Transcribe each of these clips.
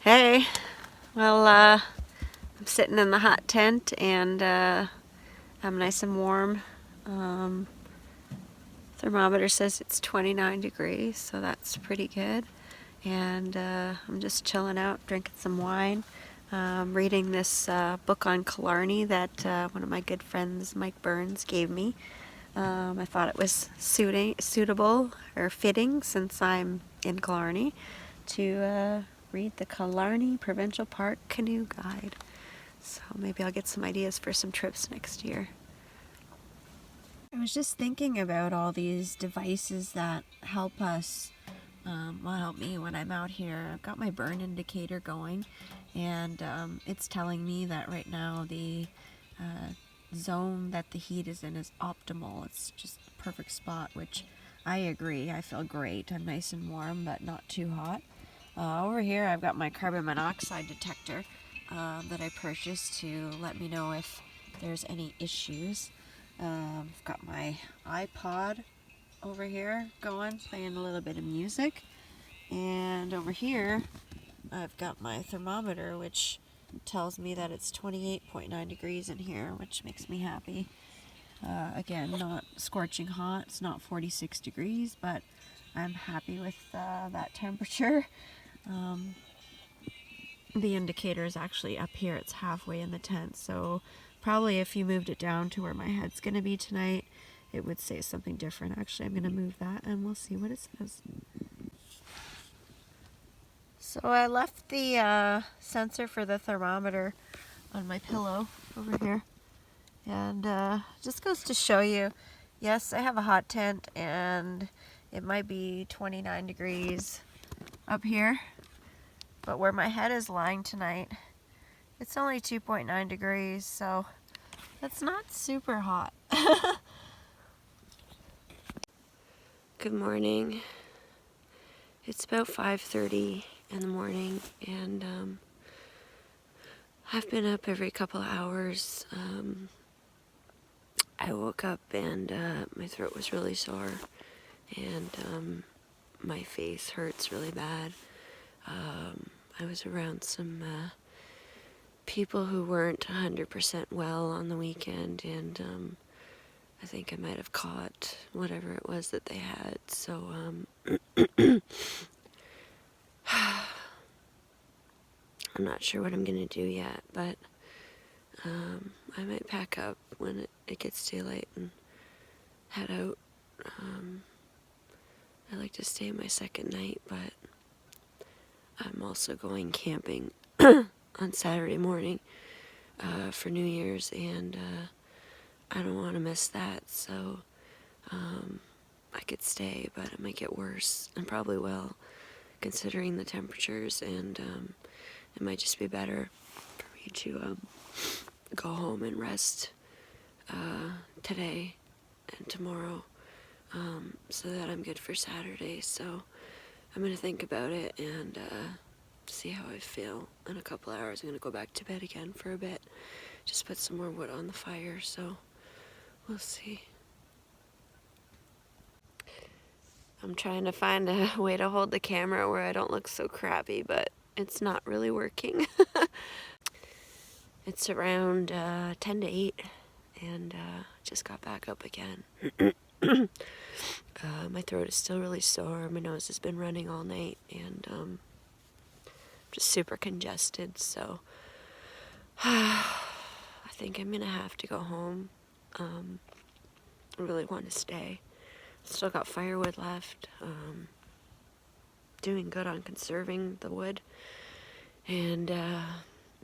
Hey, well, I'm sitting in the hot tent and I'm nice and warm. Thermometer says it's 29 degrees, so that's pretty good. And I'm just chilling out, drinking some wine, reading this book on Killarney that one of my good friends, Mike Burns, gave me. I thought it was suitable or fitting, since I'm in Killarney, to read the Killarney Provincial Park Canoe Guide. So maybe I'll get some ideas for some trips next year. I was just thinking about all these devices that help us, help me when I'm out here. I've got my burn indicator going, and it's telling me that right now the zone that the heat is in is optimal. It's just the perfect spot, which I agree. I feel great. I'm nice and warm, but not too hot. Over here I've got my carbon monoxide detector that I purchased to let me know if there's any issues. I've got my iPod over here going, playing a little bit of music. And over here I've got my thermometer, which tells me that it's 28.9 degrees in here, which makes me happy. Again, not scorching hot. It's not 46 degrees, but I'm happy with that temperature. The indicator is actually up here. It's halfway in the tent, so probably if you moved it down to where my head's going to be tonight, it would say something different. Actually, I'm going to move that and we'll see what it says. So I left the sensor for the thermometer on my pillow over here, and just goes to show you, yes, I have a hot tent and it might be 29 degrees up here, but where my head is lying tonight, it's only 2.9 degrees, so that's not super hot. Good morning. It's about 5:30 in the morning, and I've been up every couple of hours. I woke up and my throat was really sore, and my face hurts really bad. I was around some people who weren't 100% well on the weekend, and I think I might have caught whatever it was that they had, so I'm not sure what I'm gonna do yet, but I might pack up when it gets daylight and head out. I like to stay my second night, but I'm also going camping on Saturday morning for New Year's, and I don't want to miss that, so I could stay, but it might get worse, and probably will, considering the temperatures, and it might just be better for me to go home and rest today and tomorrow, so that I'm good for Saturday. So I'm going to think about it and see how I feel. In a couple hours I'm going to go back to bed again for a bit, just put some more wood on the fire, so we'll see. I'm trying to find a way to hold the camera where I don't look so crappy, but it's not really working. It's around 10 to 8, and just got back up again. My throat is still really sore. My nose has been running all night, and just super congested, so I think I'm gonna have to go home. I really want to stay. Still got firewood left. Doing good on conserving the wood, and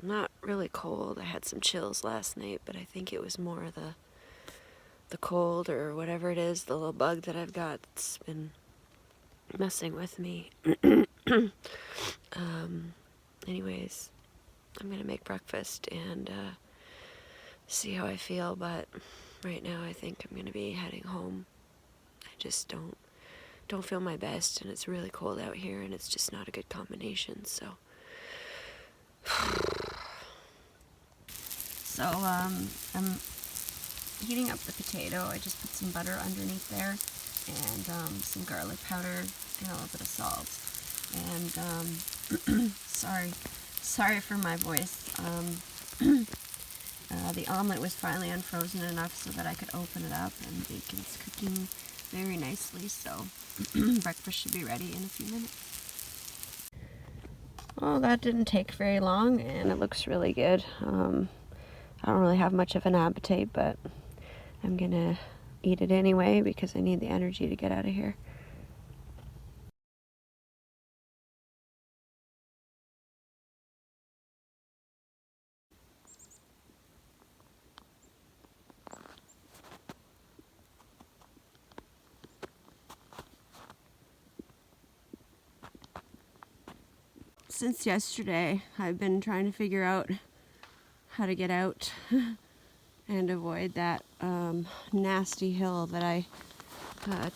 not really cold. I had some chills last night, but I think it was more the cold or whatever it is, the little bug that I've got that's been messing with me. Anyways, I'm gonna make breakfast and see how I feel, but right now I think I'm gonna be heading home. I just don't feel my best, and it's really cold out here, and it's just not a good combination, so So I'm heating up the potato. I just put some butter underneath there and some garlic powder and a little bit of salt. And sorry for my voice. The omelet was finally unfrozen enough so that I could open it up, and bacon's cooking very nicely, so breakfast should be ready in a few minutes. Well, that didn't take very long, and it looks really good. I don't really have much of an appetite, but I'm gonna eat it anyway because I need the energy to get out of here. Since yesterday, I've been trying to figure out how to get out and avoid that nasty hill that I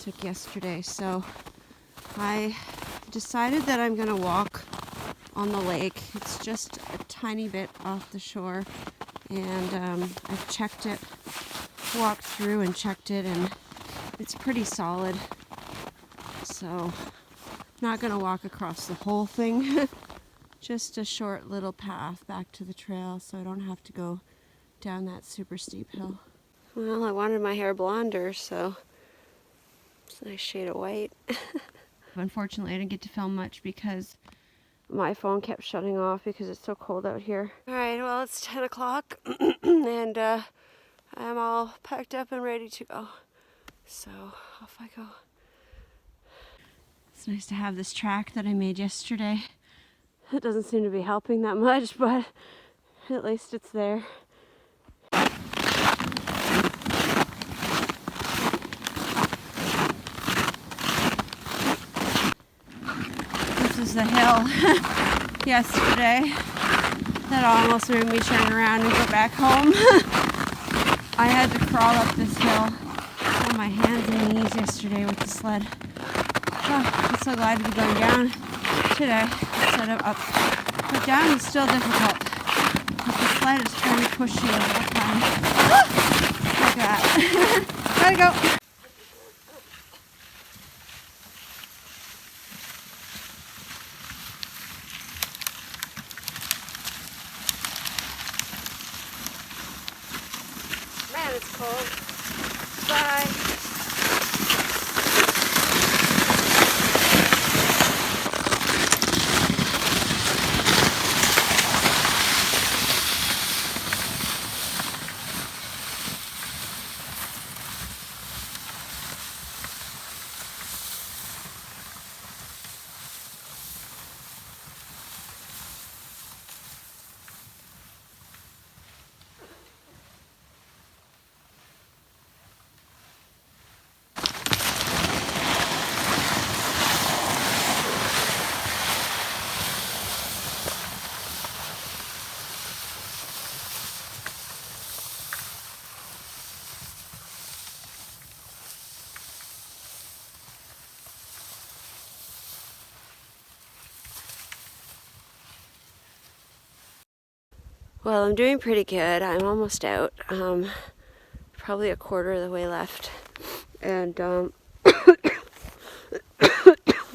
took yesterday. So I decided that I'm gonna walk on the lake. It's just a tiny bit off the shore, and I've checked it, walked through and checked it, and it's pretty solid. So I'm not gonna walk across the whole thing. Just a short little path back to the trail so I don't have to go down that super steep hill. Well, I wanted my hair blonder, so it's a nice shade of white. Unfortunately, I didn't get to film much because my phone kept shutting off because it's so cold out here. Alright, well, it's 10 o'clock and I'm all packed up and ready to go. So off I go. It's nice to have this track that I made yesterday. It doesn't seem to be helping that much, but at least it's there. This is the hill yesterday that almost made me turn around and go back home. I had to crawl up this hill on my hands and knees yesterday with the sled. Oh, I'm so glad to be going down today instead of up. But down is still difficult. But the sled is trying to push you the whole time. Look at that. Gotta go. Man, it's cold. Bye. Well, I'm doing pretty good. I'm almost out. Probably a quarter of the way left. And,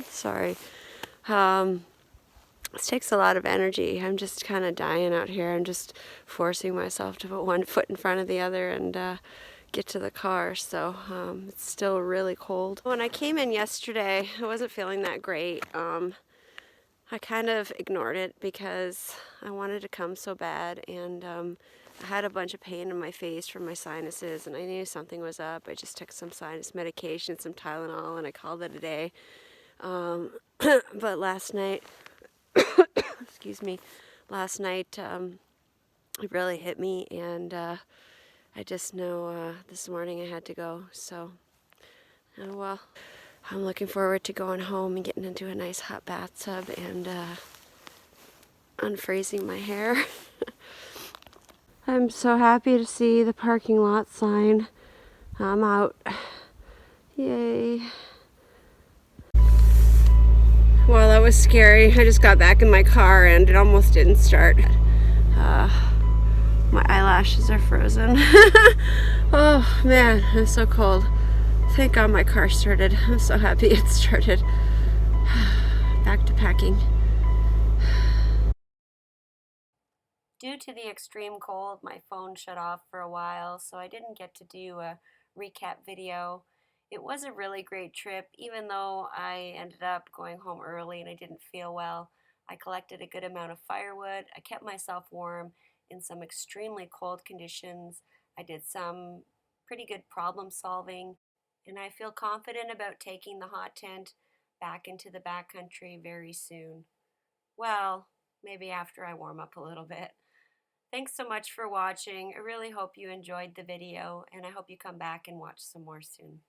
sorry. This takes a lot of energy. I'm just kind of dying out here. I'm just forcing myself to put one foot in front of the other and get to the car. So it's still really cold. When I came in yesterday, I wasn't feeling that great. I kind of ignored it because I wanted to come so bad, and I had a bunch of pain in my face from my sinuses, and I knew something was up. I just took some sinus medication, some Tylenol, and I called it a day. But last night, excuse me, last night it really hit me, and I just know this morning I had to go. So, oh well. I'm looking forward to going home and getting into a nice hot bathtub and unfreezing my hair. I'm so happy to see the parking lot sign. I'm out. Yay. Well, that was scary. I just got back in my car and it almost didn't start. My eyelashes are frozen. Oh man, I'm so cold. Thank God my car started. I'm so happy it started. Back to packing. Due to the extreme cold, my phone shut off for a while, so I didn't get to do a recap video. It was a really great trip, even though I ended up going home early and I didn't feel well. I collected a good amount of firewood. I kept myself warm in some extremely cold conditions. I did some pretty good problem solving, and I feel confident about taking the hot tent back into the backcountry very soon. Well, maybe after I warm up a little bit. Thanks so much for watching. I really hope you enjoyed the video, and I hope you come back and watch some more soon.